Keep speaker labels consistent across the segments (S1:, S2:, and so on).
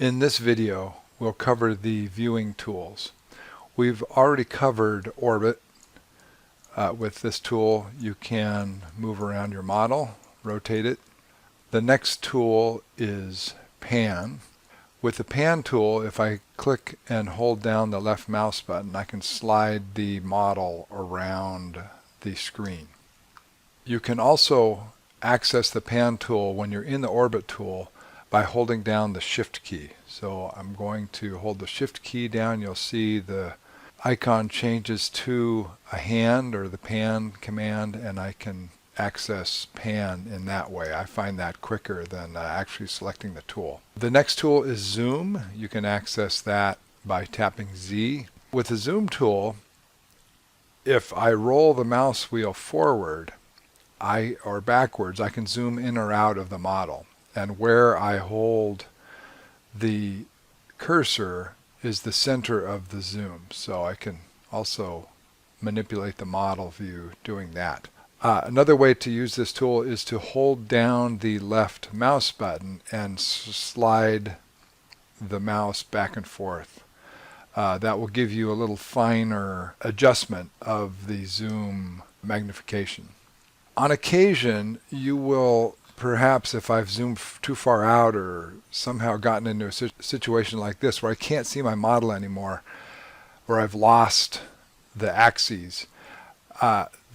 S1: In this video, we'll cover the viewing tools. We've already covered Orbit. With this tool, you can move around your model, rotate it. The next tool is Pan. With the Pan tool, if I click and hold down the left mouse button, I can slide the model around the screen. You can also access the Pan tool when you're in the Orbit tool by holding down the Shift key. So I'm going to hold the Shift key down. You'll see the icon changes to a hand or the Pan command, and I can access Pan in that way. I find that quicker than actually selecting the tool. The next tool is Zoom. You can access that by tapping Z. With the Zoom tool, if I roll the mouse wheel forward or backwards, I can zoom in or out of the model. And where I hold the cursor is the center of the zoom. So I can also manipulate the model view doing that. Another way to use this tool is to hold down the left mouse button and slide the mouse back and forth. That will give you a little finer adjustment of the zoom magnification. On occasion, you will perhaps, if I've zoomed too far out or somehow gotten into a situation like this where I can't see my model anymore, or I've lost the axes,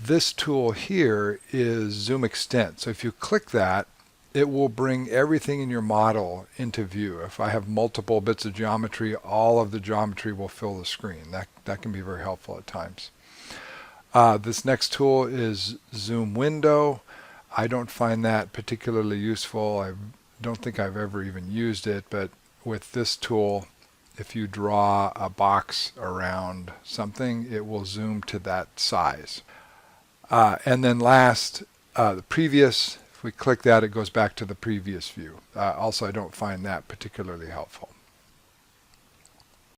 S1: this tool here is Zoom Extent. So if you click that, it will bring everything in your model into view. If I have multiple bits of geometry, all of the geometry will fill the screen. That can be very helpful at times. This next tool is Zoom Window. I don't find that particularly useful. I don't think I've ever even used it, but with this tool, if you draw a box around something, it will zoom to that size. And then last, the previous, if we click that, it goes back to the previous view. Also, I don't find that particularly helpful.